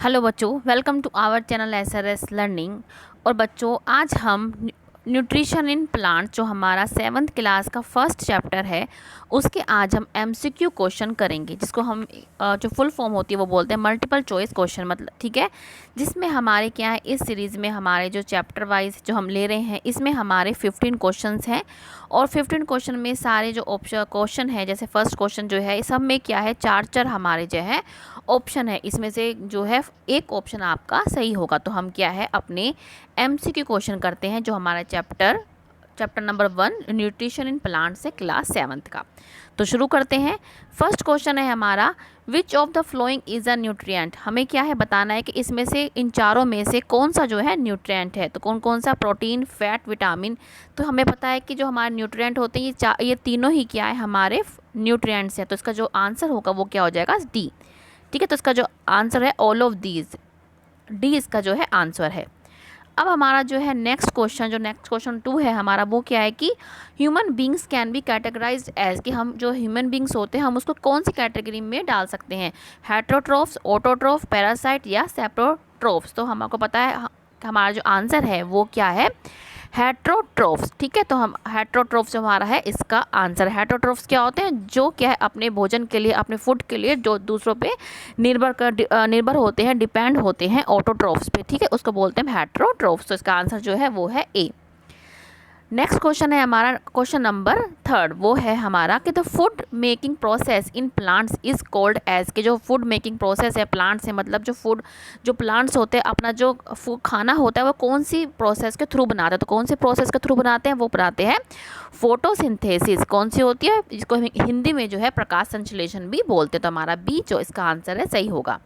Hello बच्चों, welcome to our channel SRS learning. और बच्चों, आज हम न्यूट्रिशन इन प्लांट जो हमारा 7th क्लास का फर्स्ट चैप्टर है उसके आज हम एमसीक्यू क्वेश्चन करेंगे, जिसको हम जो फुल फॉर्म होती है वो बोलते हैं मल्टीपल चॉइस क्वेश्चन, मतलब ठीक है। जिसमें हमारे क्या है, इस सीरीज़ में हमारे जो चैप्टर वाइज जो हम ले रहे हैं इसमें हमारे 15 क्वेश्चंस हैं। और 15 क्वेश्चन में सारे जो ऑप्शन क्वेश्चन है, जैसे फर्स्ट क्वेश्चन जो है, इस सब में क्या है, चार चार हमारे जो है ऑप्शन है। इसमें से जो है एक ऑप्शन आपका सही होगा। तो हम क्या है अपने एमसीक्यू क्वेश्चन करते हैं जो हमारा chapter number 1 nutrition in plant से क्लास 7th का। तो शुरू करते हैं। फर्स्ट क्वेश्चन है हमारा, विच of the following is a nutrient. हमें क्या है बताना है कि इसमें से इन चारों में से कौन सा जो है न्यूट्रिएंट है। तो कौन कौन सा, प्रोटीन, फैट, विटामिन। तो हमें पता है कि जो हमारे न्यूट्रिएंट होते हैं ये तीनों ही क्या है, हमारे न्यूट्रिएंट्स हैं। तो इसका जो आंसर होगा वो क्या हो जाएगा, डी। ठीक है, तो इसका जो आंसर है ऑल ऑफ दीज, डी इसका जो है आंसर है। अब हमारा जो है नेक्स्ट क्वेश्चन 2 है हमारा, वो क्या है कि human beings can be categorised as, कि हम जो ह्यूमन बींग्स होते हैं हम उसको कौन सी कैटेगरी में डाल सकते हैं, हेट्रोट्रोफ्स, ऑटोट्रोफ, पैरासाइट या सेप्रोट्रोफ्स। तो हमको पता है हमारा जो आंसर है वो क्या है, हेट्रोट्रोफ्स। ठीक है, तो हम हेट्रोट्रोफ्स जो हमारा है इसका आंसर। हेट्रोट्रोफ्स क्या होते हैं, जो क्या है अपने भोजन के लिए, अपने फूड के लिए जो दूसरों पे निर्भर होते हैं, डिपेंड होते हैं ऑटोट्रोफ्स पे। ठीक है, उसको बोलते हैं हेट्रोट्रोफ्स। तो इसका आंसर जो है वो है ए। नेक्स्ट क्वेश्चन है हमारा क्वेश्चन नंबर 3, वो है हमारा कि the food making process in plants is called as, कि जो फूड मेकिंग प्रोसेस है प्लांट्स से, मतलब जो प्लांट्स होते हैं अपना जो खाना होता है वो कौन सी प्रोसेस के थ्रू बनाते हैं। तो कौन सी प्रोसेस के थ्रू बनाते हैं, वो बनाते हैं फोटोसिंथेसिस। कौन सी होती है, जिसको हिंदी में जो है प्रकाश संश्लेषण भी बोलते हैं। तो हमारा बी जो इसका आंसर है सही होगा।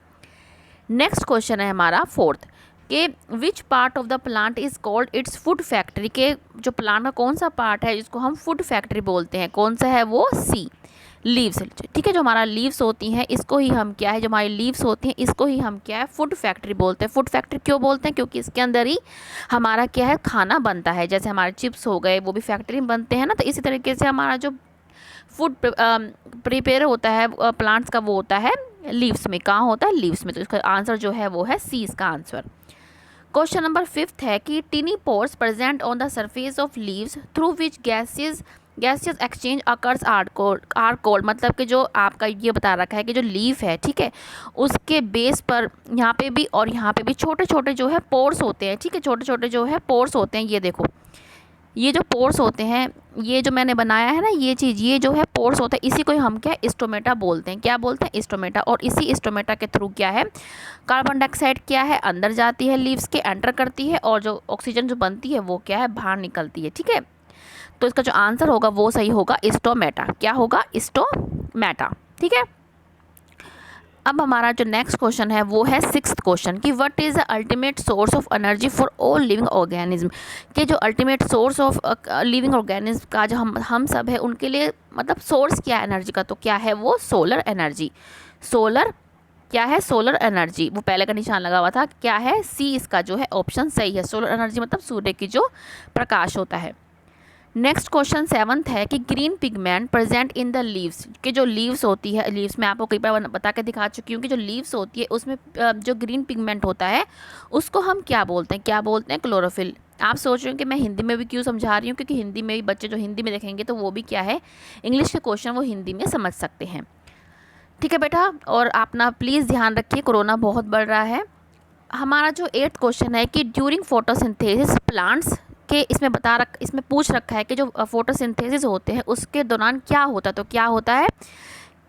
नेक्स्ट क्वेश्चन है हमारा 4th, कि which part of the plant is called its food factory, के जो प्लांट का कौन सा पार्ट है जिसको हम फूड फैक्ट्री बोलते हैं, कौन सा है वो, सी, लीव्स। ठीक है, जो हमारा लीव्स होती हैं इसको ही हम क्या है, जो हमारी लीव्स होती हैं इसको ही हम क्या है, फूड फैक्ट्री बोलते हैं। फूड फैक्ट्री क्यों बोलते हैं, क्योंकि इसके अंदर ही हमारा क्या है, खाना बनता है। जैसे हमारे चिप्स हो गए वो भी फैक्ट्री में बनते हैं ना, तो इसी तरीके से हमारा जो फूड प्रिपेयर होता है प्लांट्स का वो होता है लीव्स में। कहाँ होता है, लीव्स में। तो इसका आंसर जो है वो है सी इसका आंसर। क्वेश्चन नंबर 5 है कि tiny pores present on the surface of leaves through which gaseous exchange occurs are called. मतलब कि जो आपका ये बता रखा है कि जो लीफ है, ठीक है, उसके बेस पर यहाँ पे भी और यहाँ पे भी छोटे छोटे जो है पोर्स होते हैं। ठीक है, छोटे छोटे जो है पोर्स होते हैं। ये देखो, ये जो पोर्स होते हैं, ये जो मैंने बनाया है ना ये चीज़, ये जो है पोर्स होता है, इसी को ही हम क्या स्टोमेटा बोलते हैं। क्या बोलते हैं, स्टोमेटा। और इसी स्टोमेटा के थ्रू क्या है, कार्बन डाइऑक्साइड क्या है अंदर जाती है, लीव्स के एंटर करती है, और जो ऑक्सीजन जो बनती है वो क्या है, बाहर निकलती है। ठीक है, तो इसका जो आंसर होगा वो सही होगा, स्टोमेटा। क्या होगा, स्टोमेटा। ठीक है। अब हमारा जो नेक्स्ट क्वेश्चन है वो है 6th क्वेश्चन, कि what is the ultimate source of energy for all living organism. कि जो ultimate source of living organism का जो हम सब है उनके लिए, मतलब सोर्स क्या है एनर्जी का, तो क्या है वो, सोलर एनर्जी। सोलर क्या है, सोलर एनर्जी। वो पहले का निशान लगा हुआ था, क्या है, सी इसका जो है ऑप्शन सही है। सोलर एनर्जी मतलब सूर्य की जो प्रकाश होता है। नेक्स्ट क्वेश्चन 7th है कि green pigment present in the leaves, कि जो लीव्स होती है, लीव्स में आपको कई बार बता के दिखा चुकी हूँ कि जो लीव्स होती है उसमें जो ग्रीन पिगमेंट होता है उसको हम क्या बोलते हैं, क्या बोलते हैं, क्लोरोफिल। आप सोच रहे हो कि मैं हिंदी में भी क्यों समझा रही हूँ, क्योंकि हिंदी में भी बच्चे जो हिंदी में देखेंगे तो वो भी क्या है, इंग्लिश के क्वेश्चन वो हिंदी में समझ सकते हैं। ठीक है बेटा, और आप ना प्लीज़ ध्यान रखिए, कोरोना बहुत बढ़ रहा है। हमारा जो 8th क्वेश्चन है कि ड्यूरिंग फोटोसिंथेसिस प्लांट्स के, इसमें पूछ रखा है कि जो फोटोसिंथेसिस होते हैं उसके दौरान क्या होता है। तो क्या होता है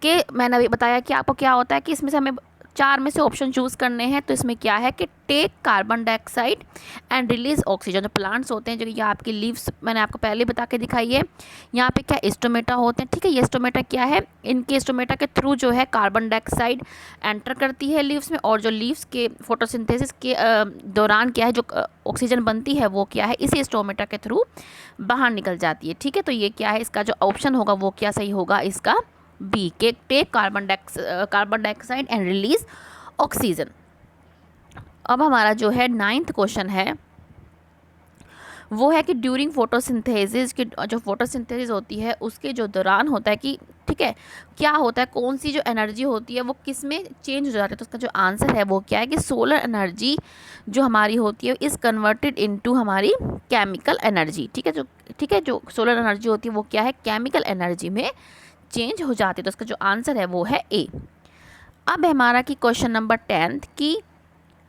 कि मैंने अभी बताया कि आपको क्या होता है कि इसमें से हमें 4 में से ऑप्शन चूज़ करने हैं। तो इसमें क्या है कि take carbon dioxide and release oxygen. जो प्लांट्स होते हैं, जो ये आपकी लीव्स मैंने आपको पहले बता के दिखाई है, यहाँ पे क्या स्टोमेटा होते हैं। ठीक है, ये स्टोमेटा क्या है, इनके स्टोमेटा के थ्रू जो है कार्बन डाइऑक्साइड एंटर करती है लीव्स में, और जो लीव्स के फोटोसिंथेसिस के दौरान क्या है, जो ऑक्सीजन बनती है वो क्या है, इसी स्टोमेटा के थ्रू बाहर निकल जाती है। ठीक है, तो ये क्या है, इसका जो ऑप्शन होगा वो क्या सही होगा, इसका बी, के take carbon dioxide and release oxygen. अब हमारा जो है 9th क्वेश्चन है वो है कि ड्यूरिंग फोटोसिंथेसिस, कि जो फोटोसिंथेसिस होती है उसके जो दौरान होता है कि ठीक है क्या होता है, कौन सी जो एनर्जी होती है वो किस में चेंज हो जाती है। तो उसका जो आंसर है वो क्या है कि सोलर एनर्जी जो हमारी होती है इज़ कन्वर्टेड इनटू हमारी केमिकल एनर्जी। ठीक है जो सोलर एनर्जी होती है वो क्या है, केमिकल एनर्जी में चेंज हो जाती है। तो उसका जो आंसर है वो है ए। अब है हमारा कि क्वेश्चन नंबर 10 कि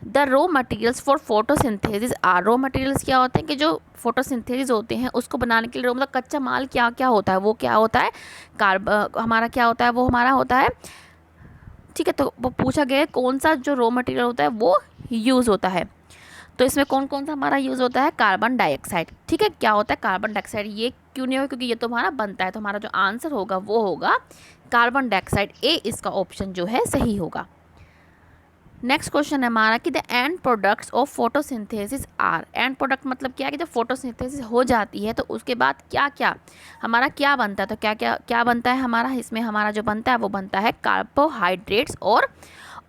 the raw materials for photosynthesis are. Raw materials क्या होते हैं कि जो फोटोसिंथेसिस होते हैं उसको बनाने के लिए मतलब कच्चा माल क्या क्या होता है, वो क्या होता है हमारा क्या होता है, वो हमारा होता है। ठीक है, तो वो पूछा गया है कौन सा जो रॉ मटेरियल होता है वो यूज़ होता है। तो इसमें कौन कौन सा हमारा यूज़ होता है, कार्बन डाइऑक्साइड। ठीक है, क्या होता है कार्बन डाइऑक्साइड, ये क्यों नहीं होगा क्योंकि ये तो हमारा बनता है। तो हमारा जो आंसर होगा वो होगा कार्बन डाइऑक्साइड, ए इसका ऑप्शन जो है सही होगा। नेक्स्ट क्वेश्चन है हमारा कि the end products of photosynthesis are. End product मतलब क्या है कि जब फोटोसिंथेसिस हो जाती है तो उसके बाद क्या क्या हमारा क्या बनता है। तो क्या बनता है हमारा, इसमें हमारा जो बनता है वो बनता है कार्बोहाइड्रेट्स और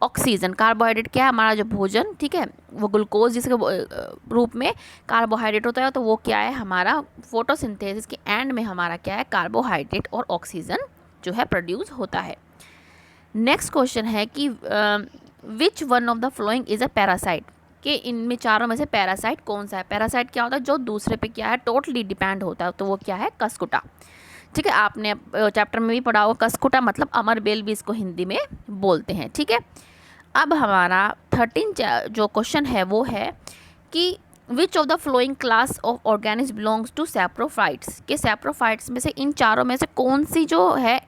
ऑक्सीजन। कार्बोहाइड्रेट क्या है, हमारा जो भोजन, ठीक है, वो ग्लूकोज जिसके रूप में कार्बोहाइड्रेट होता है। तो वो क्या है हमारा फोटोसिंथेसिस के एंड में हमारा क्या है, कार्बोहाइड्रेट और ऑक्सीजन जो है प्रोड्यूस होता है। नेक्स्ट क्वेश्चन है कि which one of the following is a parasite, कि इनमें चारों में से पैरासाइट कौन सा है। पैरासाइट क्या होता है, जो दूसरे पे क्या है टोटली डिपेंड होता है। तो वो क्या है, कसकुटा। ठीक है, आपने चैप्टर में भी पढ़ा होगा, कसकुटा मतलब अमरबेल भी इसको हिंदी में बोलते हैं। ठीक है, अब हमारा 13 जो क्वेश्चन है वो है कि which of the following class of organisms belongs to saprophytes, के सैप्रोफाइट्स में से इन चारों में से कौन सी जो है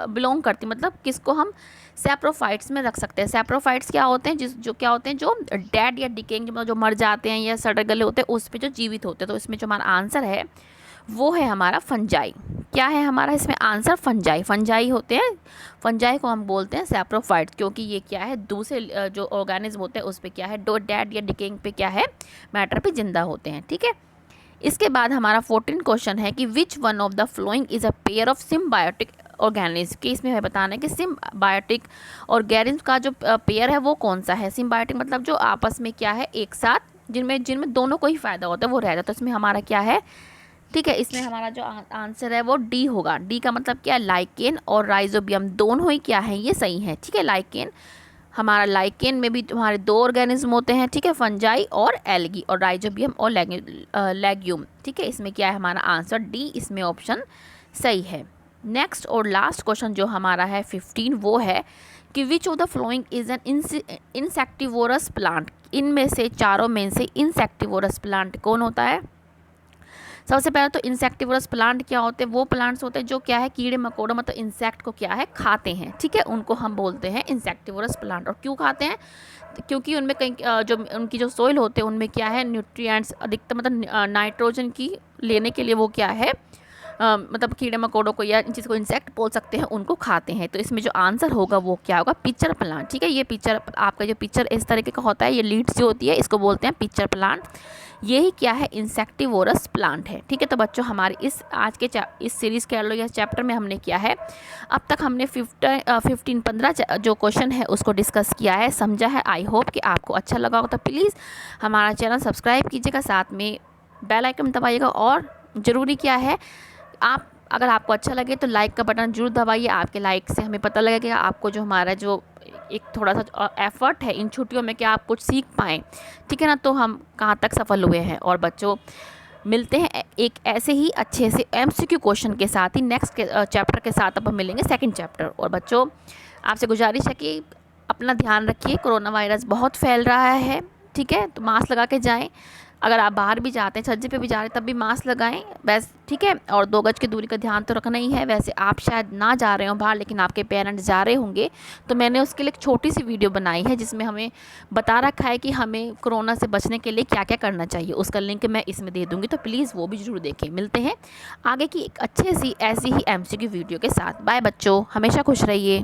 बिलोंग करती, मतलब किसको हम सैप्रोफाइट्स में रख सकते हैं। सैप्रोफाइट्स क्या होते हैं, क्या होते हैं जो डेड या डिकेइंग मतलब जो मर जाते हैं या सड़े गले होते हैं उस पर जो जीवित होते हैं। तो इसमें जो हमारा आंसर है वो है हमारा फंजाई। क्या है हमारा इसमें आंसर, फंजाई होते हैं। फंजाई को हम बोलते हैं सैप्रोफाइट्स क्योंकि ये क्या है दूसरे जो ऑर्गेनिज्म होते हैं उस पर क्या है डेड या डिकेइंग पे क्या है मैटर पे जिंदा होते हैं। ठीक है, इसके बाद हमारा 14 क्वेश्चन है कि which one of the following is a pair of symbiotic organism, कि इसमें हमें बताना है कि सिम्बायोटिक ऑर्गेनिज्म का जो पेयर है वो कौन सा है। सिम्बायोटिक मतलब जो आपस में क्या है एक साथ जिनमें दोनों को ही फ़ायदा होता है वो रहता है। तो इसमें हमारा क्या है, ठीक है, इसमें हमारा जो आंसर है वो डी होगा। डी का मतलब क्या है, लाइकेन और राइजोबियम दोनों ही क्या है, ये सही है। ठीक है, लाइकेन में भी हमारे 2 ऑर्गेनिज्म होते हैं। ठीक है, फंजाई और एल्गी, और राइजोबियम और लेग्यूम। ठीक है, इसमें क्या है हमारा आंसर डी, इसमें ऑप्शन सही है। नेक्स्ट और लास्ट क्वेश्चन जो हमारा है 15 वो है कि which of the following is an insectivorous plant. इनमें से चारों में से इंसेक्टिवोरस प्लांट कौन होता है। सबसे पहले तो इंसेक्टिवोरस प्लांट क्या होते हैं, वो प्लांट्स होते हैं जो क्या है कीड़े मकोड़े मतलब इंसेक्ट को क्या है खाते हैं। ठीक है, उनको हम बोलते हैं इंसेक्टिवोरस प्लांट। और क्यों खाते हैं, क्योंकि उनमें कहीं जो उनकी जो सोइल होते हैं उनमें क्या है न्यूट्रिएंट्स अधिकतर मतलब नाइट्रोजन की लेने के लिए वो क्या है मतलब कीड़े मकोड़ों को या जिसको इंसेक्ट बोल सकते हैं उनको खाते हैं। तो इसमें जो आंसर होगा वो क्या होगा, पिक्चर प्लांट। ठीक है, ये पिक्चर आपका जो पिक्चर इस तरीके का होता है, ये लीड्स जो होती है इसको बोलते हैं पिक्चर प्लांट। यही क्या है, इंसेक्टिवोरस प्लांट है। ठीक है, तो बच्चों हमारी आज के इस सीरीज़ के या चैप्टर में हमने किया है, अब तक हमने 15 जो क्वेश्चन है उसको डिस्कस किया है, समझा है। आई होप कि आपको अच्छा लगा हो। तो प्लीज़ हमारा चैनल सब्सक्राइब कीजिएगा, साथ में बेल आइकन दबाइएगा, और ज़रूरी क्या है अगर आपको अच्छा लगे तो लाइक का बटन जरूर दबाइए। आपके लाइक से हमें पता लगेगा आपको जो हमारा जो एक थोड़ा सा एफर्ट है इन छुट्टियों में कि आप कुछ सीख पाएँ। ठीक है ना, तो हम कहाँ तक सफल हुए हैं। और बच्चों मिलते हैं एक ऐसे ही अच्छे से MCQ क्वेश्चन के साथ ही नेक्स्ट चैप्टर के साथ अब हम मिलेंगे, सेकंड चैप्टर। और बच्चों आपसे गुजारिश है कि अपना ध्यान रखिए, कोरोना वायरस बहुत फैल रहा है। ठीक है, तो मास्क लगा के जाएँ। अगर आप बाहर भी जाते हैं, छज्जे पे भी जा रहे हैं तब भी मास्क लगाएं बस। ठीक है, और 2 गज की दूरी का ध्यान तो रखना ही है। वैसे आप शायद ना जा रहे हो बाहर, लेकिन आपके पेरेंट्स जा रहे होंगे, तो मैंने उसके लिए एक छोटी सी वीडियो बनाई है जिसमें हमें बता रखा है कि हमें कोरोना से बचने के लिए क्या क्या करना चाहिए। उसका लिंक मैं इसमें दे दूँगी, तो प्लीज़ वो भी ज़रूर देखें। मिलते हैं आगे की एक अच्छी सी ऐसी ही MCQ वीडियो के साथ। बाय बच्चों, हमेशा खुश रहिए।